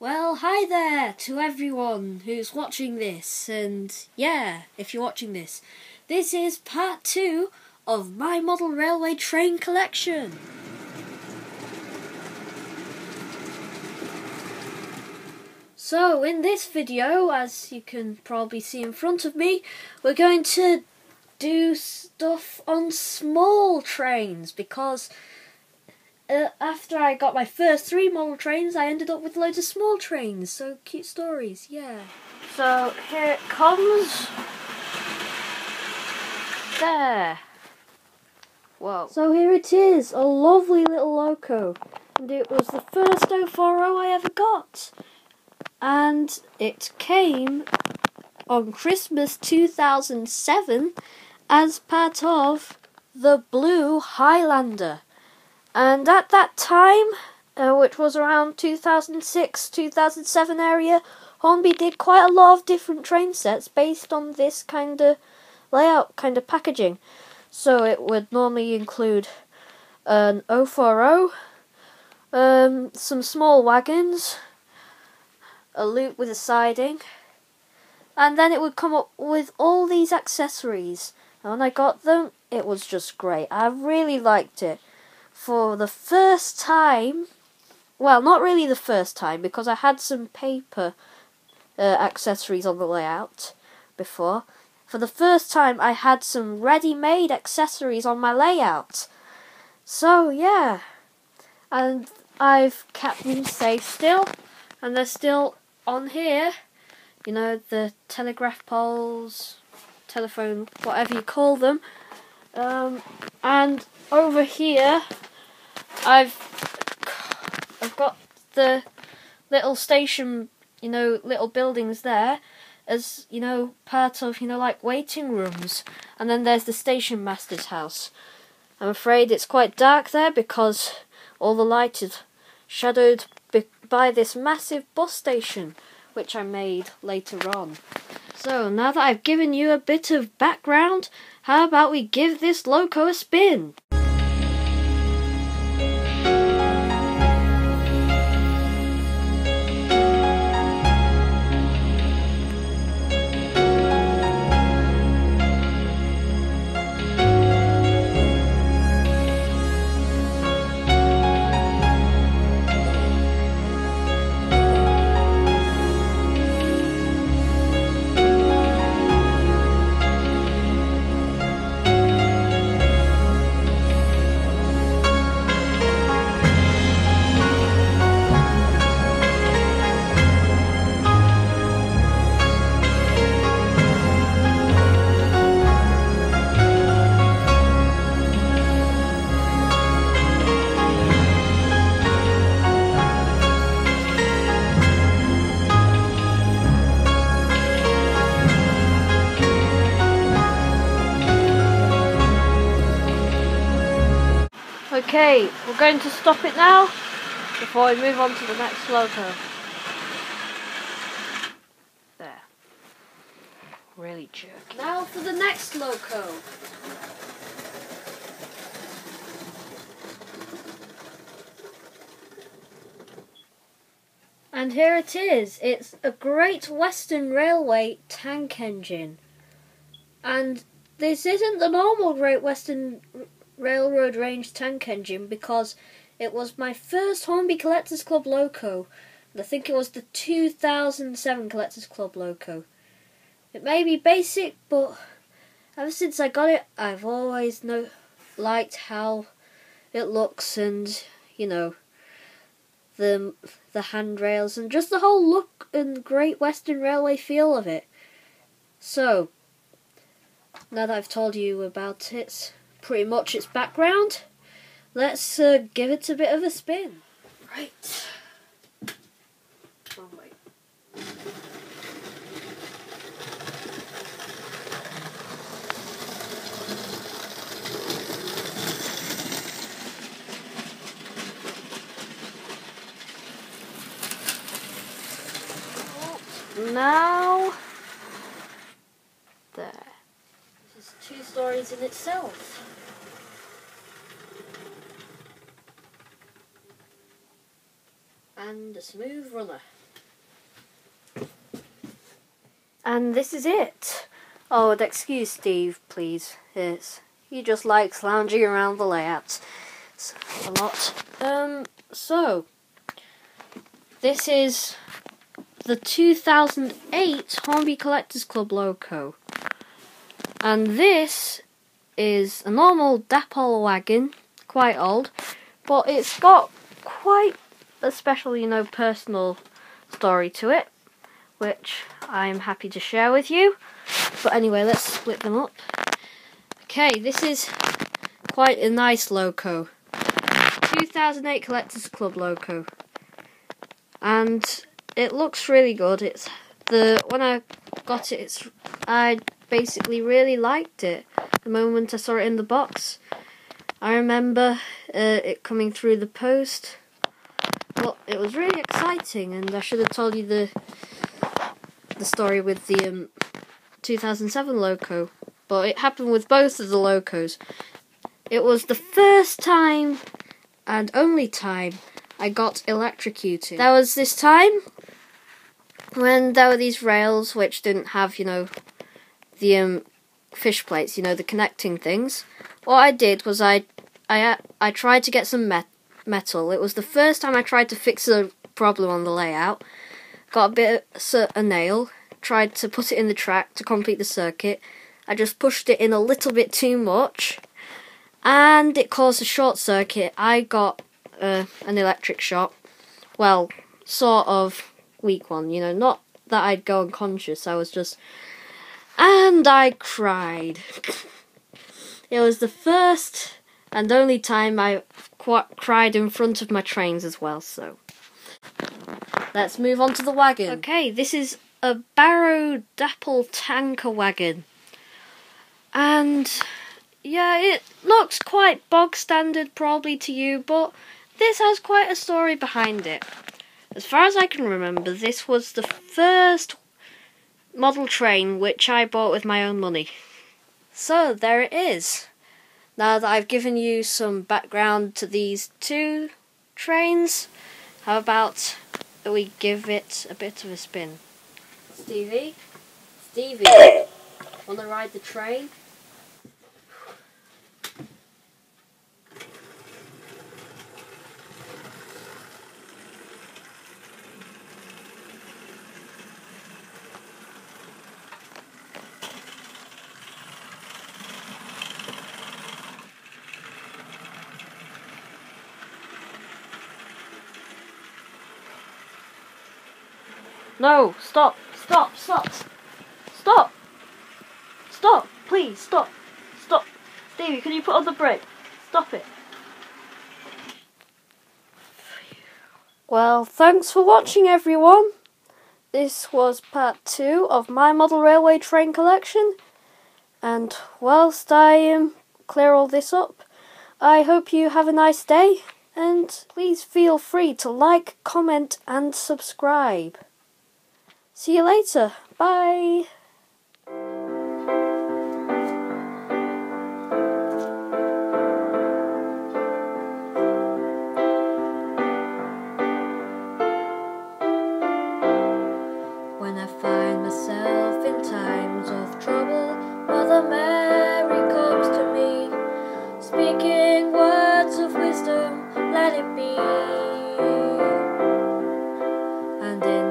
Well, hi there to everyone who's watching this, and yeah, if you're watching this, this is part 2 of my model railway train collection. So, in this video, as you can probably see in front of me, we're going to do stuff on small trains, because after I got my first 3 model trains, I ended up with loads of small trains. So cute stories, yeah. So here it comes. There. Whoa. So here it is, a lovely little loco. And it was the first 040 I ever got. And it came on Christmas 2007 as part of the Blue Highlander. And at that time, which was around 2006, 2007 area, Hornby did quite a lot of different train sets based on this kind of layout, kind of packaging. So it would normally include an 040, some small wagons, a loop with a siding, and then it would come up with all these accessories. And when I got them, it was just great. I really liked it. For the first time, well, not really the first time, because I had some paper accessories on the layout before. For the first time, I had some ready-made accessories on my layout. So, yeah. And I've kept them safe still, and they're still on here. You know, the telegraph poles, telephone, whatever you call them. And over here, I've got the little station, little buildings there, as, part of, like waiting rooms. And then there's the station master's house. I'm afraid it's quite dark there because all the light is shadowed by this massive bus station, which I made later on. So, now that I've given you a bit of background, how about we give this loco a spin? Okay, we're going to stop it now before we move on to the next loco. There. Really jerky. Now for the next loco. And here it is. It's a Great Western Railway tank engine. And this isn't the normal Great Western Railroad range tank engine, because it was my first Hornby Collectors Club loco, and I think it was the 2007 Collectors Club loco. It may be basic, but ever since I got it, I've always liked how it looks, and the handrails and just the whole look and Great Western Railway feel of it. So now that I've told you about it, pretty much its background, let's give it a bit of a spin. Right. Oh, wait. Now, there. This is 2 stories in itself. And a smooth runner. And this is it. Oh, and excuse Steve, please. He just likes lounging around the layout a lot. So this is the 2008 Hornby Collectors Club logo. And this is a normal Dapol wagon, quite old, but it's got quite a special, personal story to it, which I'm happy to share with you. But anyway, let's split them up. Okay, this is quite a nice logo. 2008 Collectors Club logo. And it looks really good. When I got it, I basically really liked it the moment I saw it in the box. I remember it coming through the post. Well, it was really exciting, and I should have told you the story with the 2007 logo, but it happened with both of the logos. It was the first time and only time I got electrocuted. There was this time when there were these rails which didn't have, the fish plates, the connecting things. What I did was I tried to get some metal. It was the first time I tried to fix a problem on the layout. Got a nail, tried to put it in the track to complete the circuit. I just pushed it in a little bit too much, and it caused a short circuit. I got an electric shock. Well, sort of weak one, not that I'd go unconscious. And I cried. It was the first and only time I cried in front of my trains as well, so let's move on to the wagon. Okay, this is a Barrow Dapol tanker wagon. And yeah, it looks quite bog standard probably to you, but this has quite a story behind it. As far as I can remember, this was the first model train which I bought with my own money. So there it is. Now that I've given you some background to these two trains, how about we give it a bit of a spin? Stevie, wanna ride the train? No, stop, please, stop. Stevie, can you put on the brake? Stop it. Well, thanks for watching, everyone. This was part 2 of my model railway train collection, and whilst I clear all this up, I hope you have a nice day, and please feel free to like, comment and subscribe. See you later. Bye. When I find myself in times of trouble, Mother Mary comes to me, speaking words of wisdom, let it be. And in